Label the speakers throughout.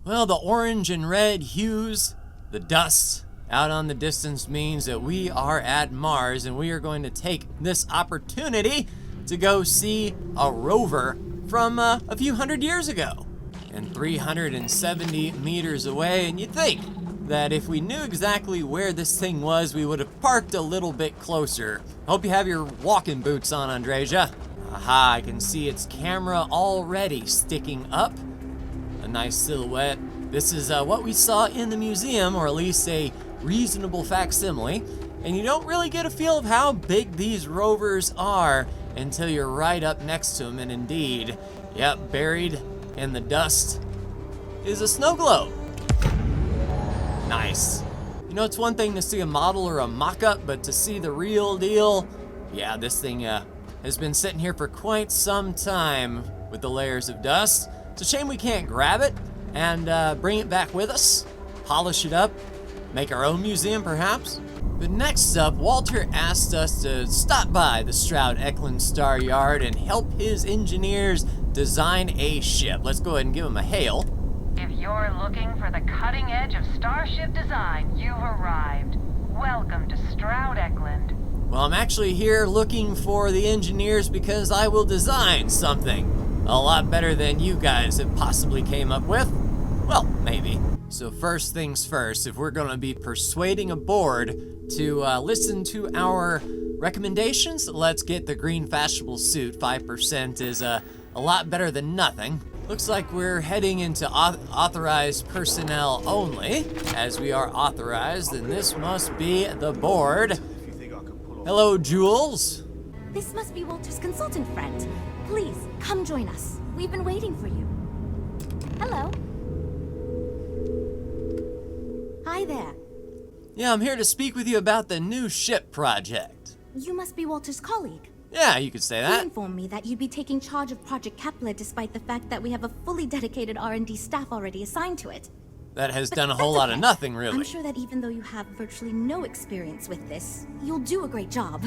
Speaker 1: Well, the orange and red hues, the dust out on the distance means that we are at Mars, and we are going to take this opportunity to go see a rover from a few hundred years ago. And 370 meters away, and you'd think that if we knew exactly where this thing was, we would have parked a little bit closer. Hope you have your walking boots on, Andreja. Aha, I can see its camera already sticking up. A nice silhouette. This is what we saw in the museum, or at least a reasonable facsimile. And you don't really get a feel of how big these rovers are until you're right up next to them. And indeed, yep, buried in the dust is a snow globe. Nice. You know, it's one thing to see a model or a mock-up, but to see the real deal, yeah, this thing has been sitting here for quite some time with the layers of dust. It's a shame we can't grab it and bring it back with us, polish it up, make our own museum perhaps. But next up, Walter asked us to stop by the Stroud-Eklund Star Yard and help his engineers design a ship. Let's go ahead and give him a hail.
Speaker 2: If you're looking for the cutting edge of starship design, you've arrived. Welcome to Stroud-Eklund.
Speaker 1: Well, I'm actually here looking for the engineers because I will design something a lot better than you guys have possibly came up with. Well, maybe. So first things first, if we're gonna be persuading a board to listen to our recommendations, let's get the green fashionable suit. 5% is a lot better than nothing. Looks like we're heading into authorized personnel only. As we are authorized, then this must be the board. Hello, Jules.
Speaker 3: This must be Walter's consultant friend. Please, come join us. We've been waiting for you. Hello. Hi there.
Speaker 1: Yeah, I'm here to speak with you about the new ship project.
Speaker 3: You must be Walter's colleague.
Speaker 1: Yeah, you could say
Speaker 3: He
Speaker 1: that.
Speaker 3: informed me that you'd be taking charge of Project Kepler despite the fact that we have a fully dedicated R&D staff already assigned to it.
Speaker 1: That has
Speaker 3: But
Speaker 1: done a whole
Speaker 3: that's
Speaker 1: lot of
Speaker 3: okay.
Speaker 1: nothing, really.
Speaker 3: I'm sure that even though you have virtually no experience with this, you'll do a great job.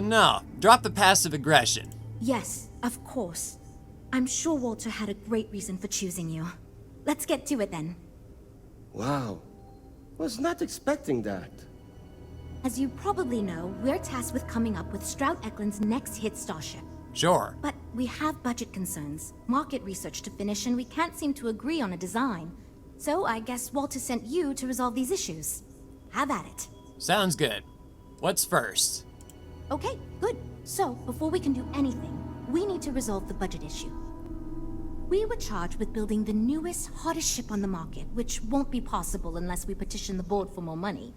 Speaker 1: No, drop the passive aggression.
Speaker 3: Yes, of course. I'm sure Walter had a great reason for choosing you. Let's get to it then.
Speaker 4: Wow. Was not expecting that.
Speaker 3: As you probably know, we're tasked with coming up with Stroud-Eklund's next hit starship.
Speaker 1: Sure.
Speaker 3: But we have budget concerns, market research to finish, and we can't seem to agree on a design. So I guess Walter sent you to resolve these issues. Have at it.
Speaker 1: Sounds good. What's first?
Speaker 3: Okay, good. So, before we can do anything, we need to resolve the budget issue. We were charged with building the newest, hottest ship on the market, which won't be possible unless we petition the board for more money.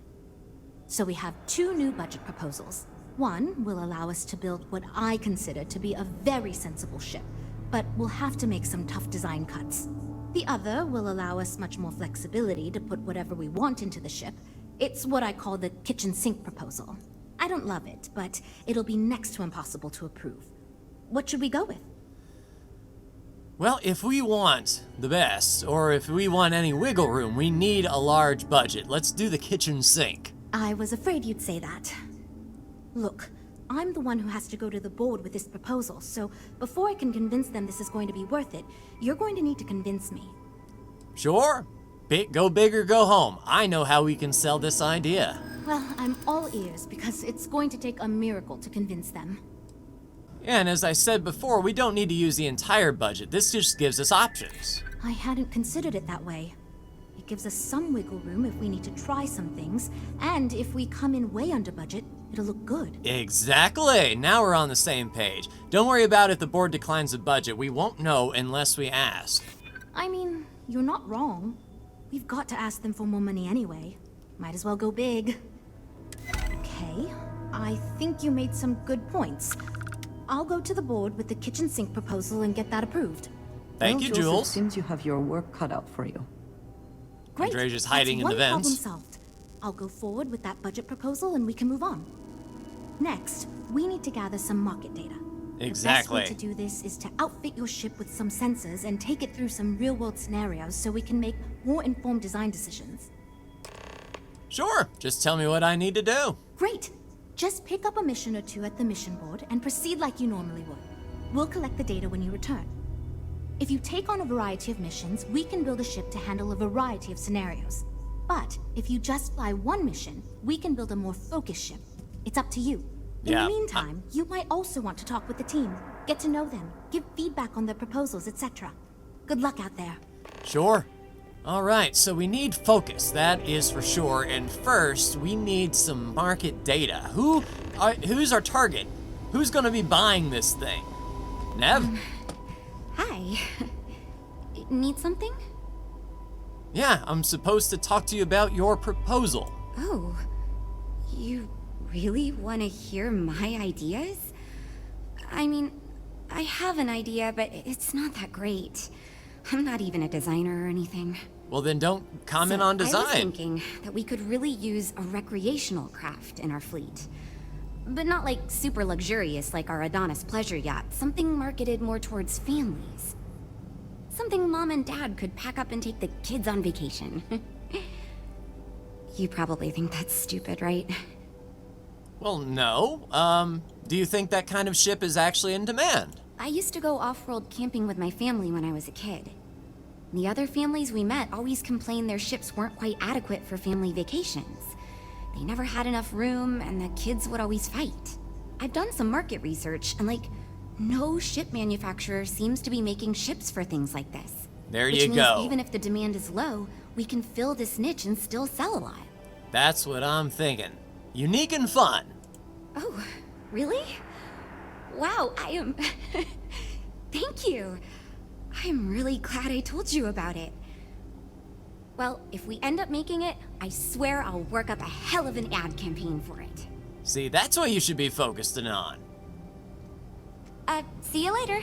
Speaker 3: So we have two new budget proposals. One will allow us to build what I consider to be a very sensible ship, but we'll have to make some tough design cuts. The other will allow us much more flexibility to put whatever we want into the ship. It's what I call the kitchen sink proposal. I don't love it, but it'll be next to impossible to approve. What should we go with?
Speaker 1: Well, if we want the best, or if we want any wiggle room, we need a large budget. Let's do the kitchen sink.
Speaker 3: I was afraid you'd say that. Look, I'm the one who has to go to the board with this proposal, so before I can convince them this is going to be worth it, you're going to need to convince me.
Speaker 1: Sure. Go big or go home. I know how we can sell this idea.
Speaker 3: Well, I'm all ears because it's going to take a miracle to convince them.
Speaker 1: And as I said before, we don't need to use the entire budget. This just gives us options.
Speaker 3: I hadn't considered it that way. It gives us some wiggle room if we need to try some things, and if we come in way under budget, it'll look good.
Speaker 1: Exactly. Now we're on the same page. Don't worry about if the board declines the budget. We won't know unless we ask.
Speaker 3: I mean, you're not wrong. We've got to ask them for more money anyway. Might as well go big. Okay, I think you made some good points. I'll go to the board with the kitchen sink proposal and get that approved.
Speaker 1: Thank you, Jules.
Speaker 5: It seems you have your work cut out for you.
Speaker 3: Great.
Speaker 1: Andreja's hiding in the
Speaker 3: That's one
Speaker 1: vents.
Speaker 3: problem solved. I'll go forward with that budget proposal and we can move on. Next, we need to gather some market data.
Speaker 1: Exactly.
Speaker 3: The best way to do this is to outfit your ship with some sensors and take it through some real-world scenarios so we can make more informed design decisions.
Speaker 1: Sure. Just tell me what I need to do.
Speaker 3: Great. Just pick up a mission or two at the mission board and proceed like you normally would. We'll collect the data when you return. If you take on a variety of missions, we can build a ship to handle a variety of scenarios. But if you just fly one mission, we can build a more focused ship. It's up to you. In
Speaker 1: Yeah,
Speaker 3: the meantime, you might also want to talk with the team, get to know them, give feedback on their proposals, etc. Good luck out there.
Speaker 1: Sure. All right, so we need focus, that is for sure. And first, we need some market data. Who's our target? Who's going to be buying this thing? Nev?
Speaker 3: Hi. Need something?
Speaker 1: Yeah, I'm supposed to talk to you about your proposal.
Speaker 6: Oh, you really want to hear my ideas? I mean, I have an idea, but it's not that great. I'm not even a designer or anything.
Speaker 1: Well, then don't comment on
Speaker 6: I was
Speaker 1: design.
Speaker 6: thinking that we could really use a recreational craft in our fleet. But not like super luxurious like our Adonis pleasure yacht. Something marketed more towards families. Something mom and dad could pack up and take the kids on vacation. You probably think that's stupid, right?
Speaker 1: Well, no. Do you think that kind of ship is actually in demand?
Speaker 6: I used to go off-world camping with my family when I was a kid. The other families we met always complained their ships weren't quite adequate for family vacations. They never had enough room, and the kids would always fight. I've done some market research, and no ship manufacturer seems to be making ships for things like this.
Speaker 1: There
Speaker 6: Which
Speaker 1: you
Speaker 6: means
Speaker 1: go.
Speaker 6: even if the demand is low, we can fill this niche and still sell a lot.
Speaker 1: That's what I'm thinking. Unique and fun.
Speaker 6: Oh, really? Wow, I am... Thank you. I'm really glad I told you about it. Well, if we end up making it, I swear I'll work up a hell of an ad campaign for it.
Speaker 1: See, that's what you should be focusing on.
Speaker 6: See you later.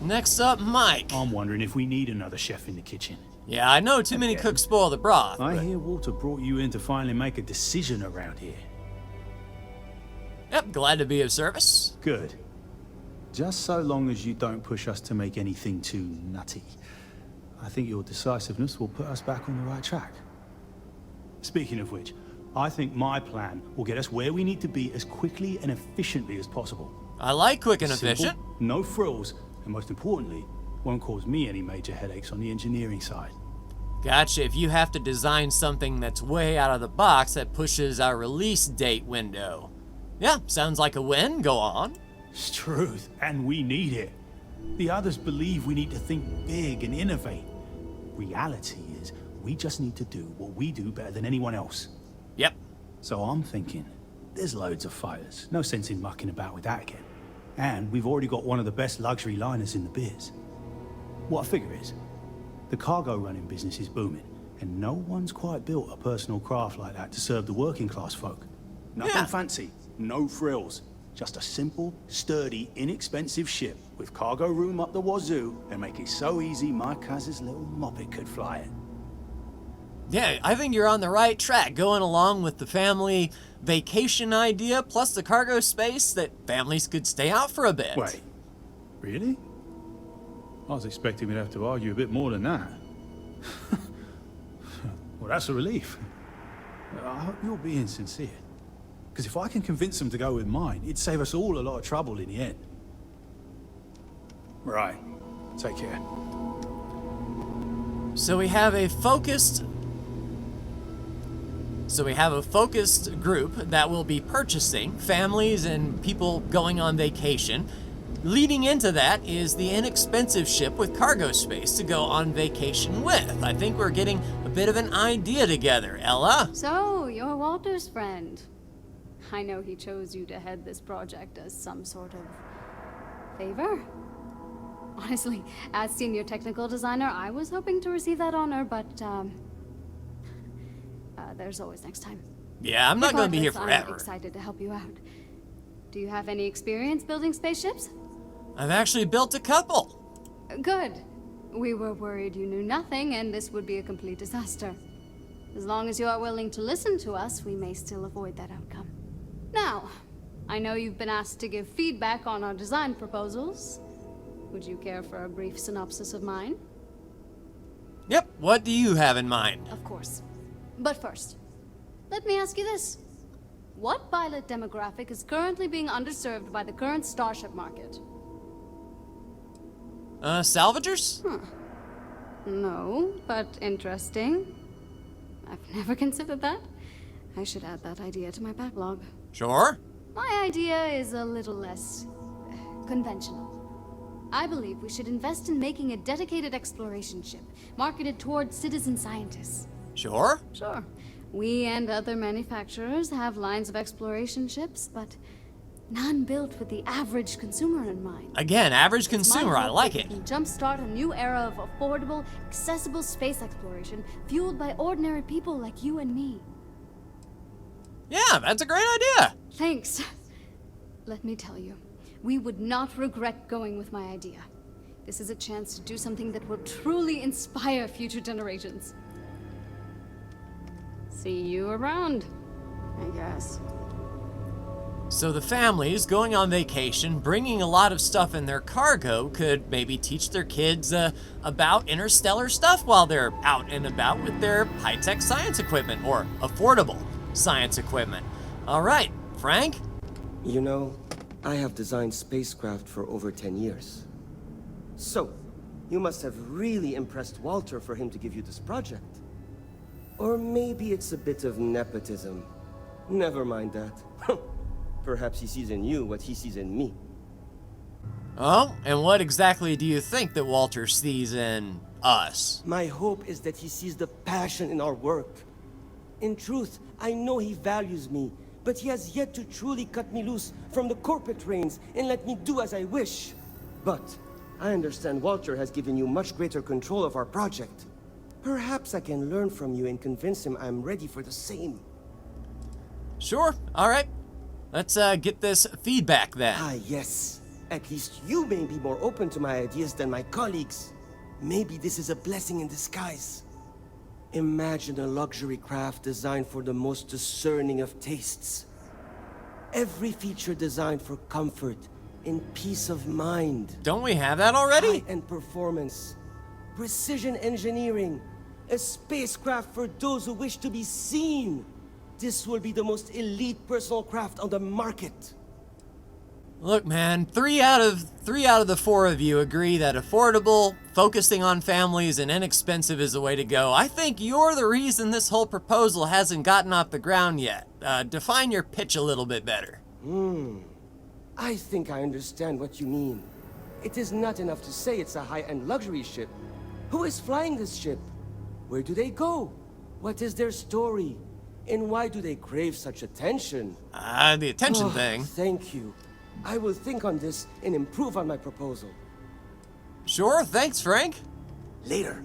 Speaker 1: Next up, Mike.
Speaker 7: I'm wondering if we need another chef in the kitchen.
Speaker 1: Yeah, I know too many cooks spoil the broth.
Speaker 7: I
Speaker 1: but-
Speaker 7: hear Walter brought you in to finally make a decision around here.
Speaker 1: Yep, glad to be of service.
Speaker 7: Good. Just so long as you don't push us to make anything too nutty. I think your decisiveness will put us back on the right track. Speaking of which, I think my plan will get us where we need to be as quickly and efficiently as possible.
Speaker 1: I like quick and
Speaker 7: Simple,
Speaker 1: efficient.
Speaker 7: no frills, and most importantly, won't cause me any major headaches on the engineering side.
Speaker 1: Gotcha, if you have to design something that's way out of the box that pushes our release date window. Yeah, sounds like a win. Go on.
Speaker 7: It's truth, and we need it. The others believe we need to think big and innovate. Reality is, we just need to do what we do better than anyone else.
Speaker 1: Yep.
Speaker 7: So I'm thinking, there's loads of fighters. No sense in mucking about with that again. And we've already got one of the best luxury liners in the biz. What I figure is, the cargo running business is booming, and no one's quite built a personal craft like that to serve the working class folk. Nothing
Speaker 1: Yeah.
Speaker 7: fancy, no frills. Just a simple, sturdy, inexpensive ship with cargo room up the wazoo and make it so easy my cousin's little moppet could fly it.
Speaker 1: Yeah, I think you're on the right track, going along with the family vacation idea, plus the cargo space that families could stay out for a bit.
Speaker 7: Wait, really? I was expecting we'd have to argue a bit more than that. Well, that's a relief. I hope you're being sincere. Because if I can convince them to go with mine, it'd save us all a lot of trouble in the end. Right. Take care.
Speaker 1: So we have a focused group that will be purchasing, families and people going on vacation. Leading into that is the inexpensive ship with cargo space to go on vacation with. I think we're getting a bit of an idea together, Ella.
Speaker 8: So, you're Walter's friend. I know he chose you to head this project as some sort of favor. Honestly, as senior technical designer, I was hoping to receive that honor, but there's always next time.
Speaker 1: Yeah, I'm not going to be here
Speaker 8: Regardless, I'm
Speaker 1: forever.
Speaker 8: excited to help you out. Do you have any experience building spaceships?
Speaker 1: I've actually built a couple.
Speaker 8: Good. We were worried you knew nothing, and this would be a complete disaster. As long as you are willing to listen to us, we may still avoid that outcome. Now, I know you've been asked to give feedback on our design proposals. Would you care for a brief synopsis of mine?
Speaker 1: Yep, what do you have in mind?
Speaker 8: Of course. But first, let me ask you this. What pilot demographic is currently being underserved by the current starship market?
Speaker 1: Salvagers?
Speaker 8: No, but interesting. I've never considered that. I should add that idea to my backlog.
Speaker 1: Sure.
Speaker 8: My idea is a little less conventional. I believe we should invest in making a dedicated exploration ship, marketed toward citizen scientists.
Speaker 1: Sure.
Speaker 8: Sure. We and other manufacturers have lines of exploration ships, but none built with the average consumer in mind.
Speaker 1: Again, average
Speaker 8: It's my
Speaker 1: consumer, I
Speaker 8: hope
Speaker 1: like
Speaker 8: that
Speaker 1: it.
Speaker 8: we can jumpstart a new era of affordable, accessible space exploration, fueled by ordinary people like you and me.
Speaker 1: Yeah, that's a great idea.
Speaker 8: Thanks. Let me tell you, we would not regret going with my idea. This is a chance to do something that will truly inspire future generations. See you around, I guess.
Speaker 1: So the families going on vacation, bringing a lot of stuff in their cargo, could maybe teach their kids about interstellar stuff while they're out and about with their high-tech science equipment, or affordable science equipment. All right, Frank?
Speaker 4: You know, I have designed spacecraft for over 10 years. So, you must have really impressed Walter for him to give you this project. Or maybe it's a bit of nepotism. Never mind that. Perhaps he sees in you what he sees in me.
Speaker 1: Oh, and what exactly do you think that Walter sees in us?
Speaker 4: My hope is that he sees the passion in our work. In truth, I know he values me, but he has yet to truly cut me loose from the corporate reins and let me do as I wish. But I understand Walter has given you much greater control of our project. Perhaps I can learn from you and convince him I'm ready for the same.
Speaker 1: Sure, all right. Let's get this feedback then.
Speaker 4: Ah, yes. At least you may be more open to my ideas than my colleagues. Maybe this is a blessing in disguise. Imagine a luxury craft designed for the most discerning of tastes. Every feature designed for comfort and peace of mind.
Speaker 1: Don't we have that already?
Speaker 4: High-end performance, precision engineering, a spacecraft for those who wish to be seen. This will be the most elite personal craft on the market.
Speaker 1: Look, man, three out of the four of you agree that affordable, focusing on families, and inexpensive is the way to go. I think you're the reason this whole proposal hasn't gotten off the ground yet. Define your pitch a little bit better.
Speaker 4: I think I understand what you mean. It is not enough to say it's a high-end luxury ship. Who is flying this ship? Where do they go? What is their story? And why do they crave such attention?
Speaker 1: The attention thing.
Speaker 4: Thank you. I will think on this and improve on my proposal.
Speaker 1: Sure, thanks, Frank.
Speaker 4: Later.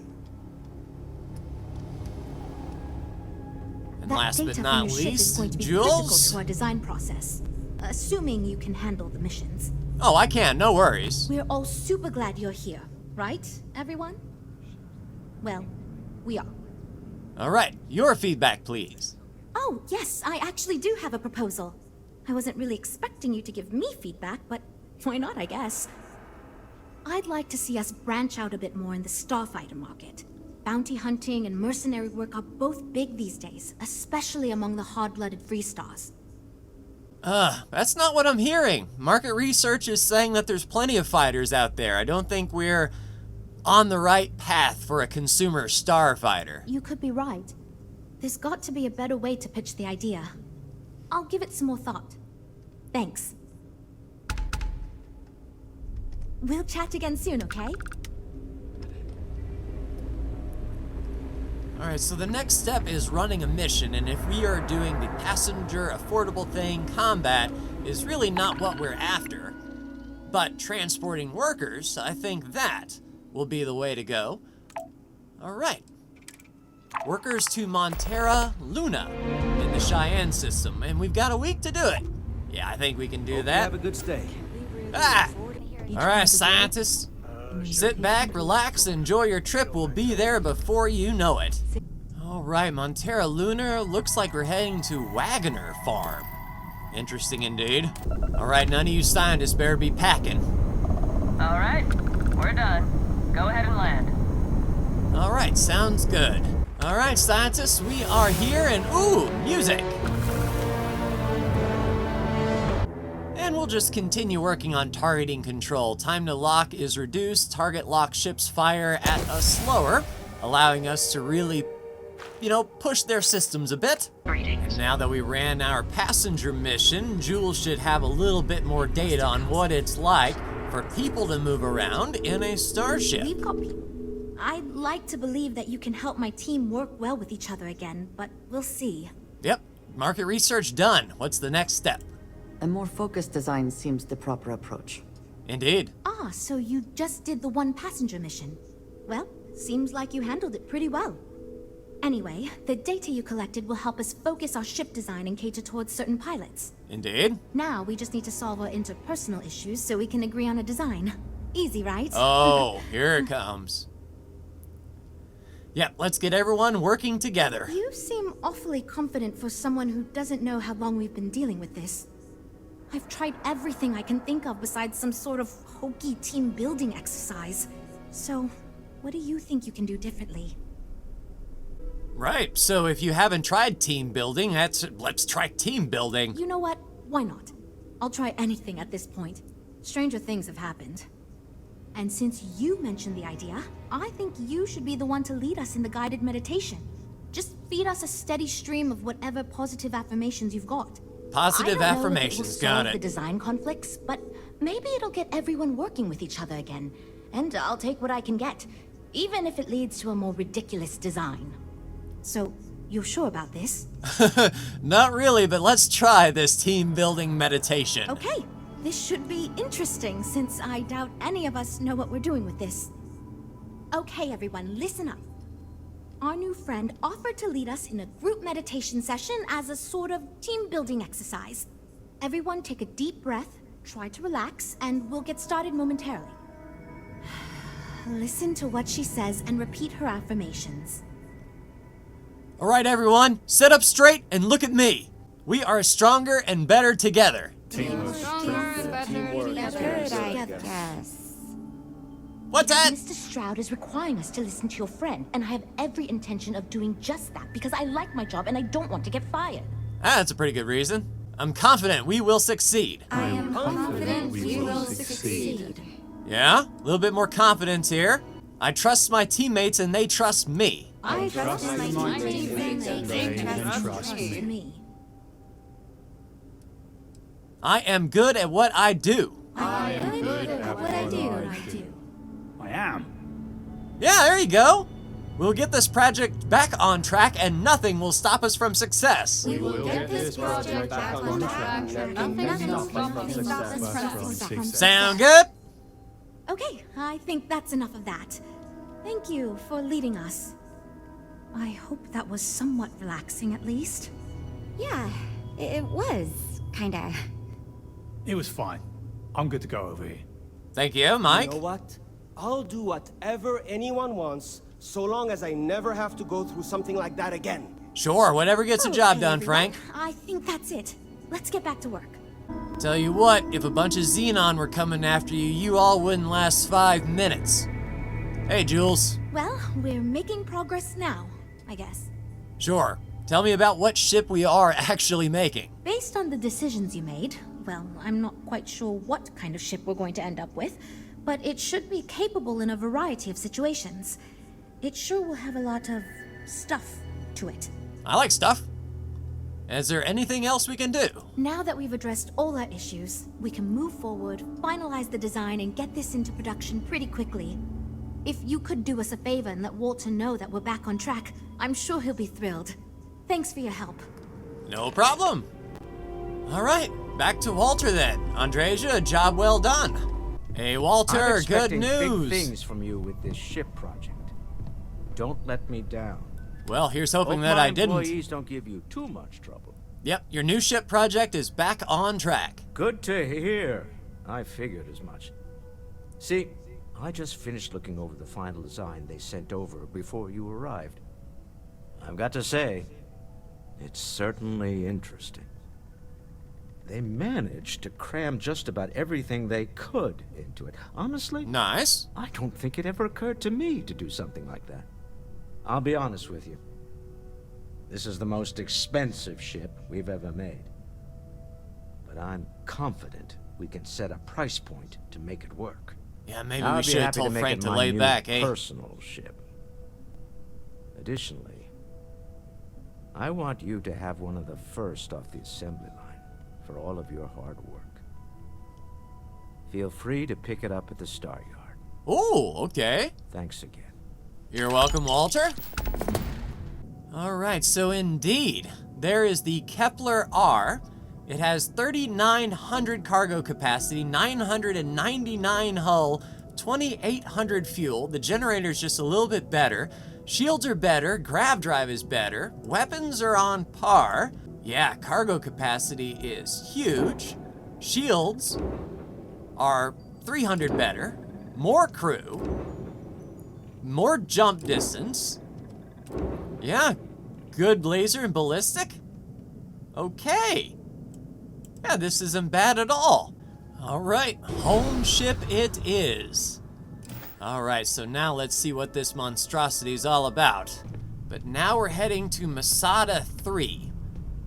Speaker 1: And
Speaker 3: That
Speaker 1: last
Speaker 3: data
Speaker 1: but
Speaker 3: from
Speaker 1: not
Speaker 3: your ship is
Speaker 1: least,
Speaker 3: going to be critical
Speaker 1: Jules.
Speaker 3: to our design process. Assuming you can handle the missions.
Speaker 1: Oh, I can, no worries.
Speaker 3: We're all super glad you're here, right, everyone? Well, we are.
Speaker 1: All right, your feedback, please.
Speaker 3: Oh, yes, I actually do have a proposal. I wasn't really expecting you to give me feedback, but why not, I guess. I'd like to see us branch out a bit more in the starfighter market. Bounty hunting and mercenary work are both big these days, especially among the hard-blooded free stars.
Speaker 1: That's not what I'm hearing. Market research is saying that there's plenty of fighters out there. I don't think we're on the right path for a consumer starfighter.
Speaker 3: You could be right. There's got to be a better way to pitch the idea. I'll give it some more thought. Thanks. We'll chat again soon, okay?
Speaker 1: Alright, so the next step is running a mission, and if we are doing the passenger affordable thing, combat is really not what we're after. But transporting workers, I think that will be the way to go. Alright. Workers to Montera Luna in the Cheyenne system, and we've got a week to do it. Yeah, I think we can do that.
Speaker 4: Have a good stay.
Speaker 1: Ah! Alright, scientists. Sit back, relax, enjoy your trip. We'll be there before you know it. Alright, Montera Luna. Looks like we're heading to Wagoner Farm. Interesting indeed. Alright, none of you scientists better be packing.
Speaker 2: All right, we're done. Go ahead and land.
Speaker 1: Alright, sounds good. Alright, scientists, we are here, and ooh, music! And we'll we'll just continue working on targeting control. Time to lock is reduced. Target lock ships fire at us slower, allowing us to really, push their systems a bit.
Speaker 2: Greetings.
Speaker 1: Now that we ran our passenger mission, Jules should have a little bit more data on what it's like for people to move around in a starship.
Speaker 3: We've got... I'd like to believe that you can help my team work well with each other again, but we'll see.
Speaker 1: Yep, market research done. What's the next step?
Speaker 5: A more focused design seems the proper approach.
Speaker 1: Indeed.
Speaker 3: Ah, so you just did the one passenger mission. Well, seems like you handled it pretty well. Anyway, the data you collected will help us focus our ship design and cater towards certain pilots.
Speaker 1: Indeed.
Speaker 3: Now we just need to solve our interpersonal issues so we can agree on a design. Easy, right?
Speaker 1: Oh, here it comes. Yep, let's get everyone working together.
Speaker 3: You seem awfully confident for someone who doesn't know how long we've been dealing with this. I've tried everything I can think of besides some sort of hokey team building exercise. So, what do you think you can do differently?
Speaker 1: Right, so if you haven't tried team building, let's try team building.
Speaker 3: You know what? Why not? I'll try anything at this point. Stranger things have happened. And since you mentioned the idea, I think you should be the one to lead us in the guided meditation. Just feed us a steady stream of whatever positive affirmations you've got.
Speaker 1: Positive affirmations, got
Speaker 3: The
Speaker 1: it.
Speaker 3: design conflicts, but maybe it'll get everyone working with each other again. And I'll take what I can get, even if it leads to a more ridiculous design. So, you're sure about this?
Speaker 1: Not really, but let's try this team building meditation.
Speaker 3: Okay, this should be interesting since I doubt any of us know what we're doing with this. Okay, everyone, listen up. Our new friend offered to lead us in a group meditation session as a sort of team-building exercise. Everyone take a deep breath, try to relax, and we'll get started momentarily. Listen to what she says and repeat her affirmations.
Speaker 1: All right, everyone, sit up straight and look at me. We are stronger and better together. What's that?
Speaker 3: Mr. Stroud is requiring us to listen to your friend, and I have every intention of doing just that because I like my job and I don't want to get fired.
Speaker 1: That's a pretty good reason. I'm confident we will succeed.
Speaker 3: I am confident we will succeed.
Speaker 1: Yeah? A little bit more confidence here. I trust my teammates and they trust me.
Speaker 3: I trust my teammates and they trust me.
Speaker 1: I am good at what I do.
Speaker 3: I am good at what I do.
Speaker 7: I am.
Speaker 1: Yeah, there you go. We'll get this project back on track and nothing will stop us from success.
Speaker 8: We will get this project back on track. Nothing will stop us from success.
Speaker 1: Sound good?
Speaker 3: Okay, I think that's enough of that. Thank you for leading us. I hope that was somewhat relaxing, at least.
Speaker 6: Yeah, it was, kinda.
Speaker 7: It was fine. I'm good to go over here.
Speaker 1: Thank you, Mike.
Speaker 4: You know what? I'll do whatever anyone wants, so long as I never have to go through something like that again.
Speaker 1: Sure, whatever gets the job
Speaker 3: Okay,
Speaker 1: done,
Speaker 3: everyone.
Speaker 1: Frank.
Speaker 3: I think that's it. Let's get back to work.
Speaker 1: Tell you what, if a bunch of Xenon were coming after you, you all wouldn't last 5 minutes. Hey, Jules.
Speaker 3: Well, we're making progress now, I guess.
Speaker 1: Sure. Tell me about what ship we are actually making.
Speaker 3: Based on the decisions you made, well, I'm not quite sure what kind of ship we're going to end up with, but it should be capable in a variety of situations. It sure will have a lot of stuff to it.
Speaker 1: I like stuff. Is there anything else we can do?
Speaker 3: Now that we've addressed all our issues, we can move forward, finalize the design, and get this into production pretty quickly. If you could do us a favor and let Walter know that we're back on track, I'm sure he'll be thrilled. Thanks for your help.
Speaker 1: No problem. All right, back to Walter then. Andreja, job well done. Hey, Walter,
Speaker 9: I'm
Speaker 1: good
Speaker 9: expecting
Speaker 1: news.
Speaker 9: big things from you with this ship project. Don't let me down.
Speaker 1: Well, here's hoping
Speaker 9: Hope
Speaker 1: that
Speaker 9: my
Speaker 1: I didn't.
Speaker 9: employees don't give you too much trouble.
Speaker 1: Yep, your new ship project is back on track.
Speaker 9: Good to hear. I figured as much. See, I just finished looking over the final design they sent over before you arrived. I've got to say, it's certainly interesting. They managed to cram just about everything they could into it. Honestly,
Speaker 1: Nice.
Speaker 9: I don't think it ever occurred to me to do something like that. I'll be honest with you. This is the most expensive ship we've ever made. But I'm confident we can set a price point to make it work.
Speaker 1: Yeah, maybe
Speaker 9: I'll
Speaker 1: we
Speaker 9: be
Speaker 1: should have
Speaker 9: happy
Speaker 1: told
Speaker 9: make
Speaker 1: Frank
Speaker 9: it
Speaker 1: to
Speaker 9: my
Speaker 1: lay
Speaker 9: new
Speaker 1: back, eh?
Speaker 9: personal ship. Additionally, I want you to have one of the first off the assembly line for all of your hard work. Feel free to pick it up at the Star Yard.
Speaker 1: Oh, okay.
Speaker 9: Thanks again.
Speaker 1: You're welcome, Walter. All right, so indeed, there is the Kepler R. It has 3,900 cargo capacity, 999 hull, 2,800 fuel. The generator's just a little bit better. Shields are better, grav drive is better, weapons are on par. Yeah, cargo capacity is huge. Shields are 300 better, more crew, more jump distance. Yeah, good laser and ballistic. Okay. Yeah, this isn't bad at all. All right, home ship it is. All right, so now let's see what this monstrosity is all about. But now we're heading to Masada 3,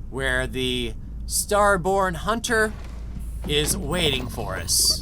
Speaker 1: where the Starborn Hunter is waiting for us.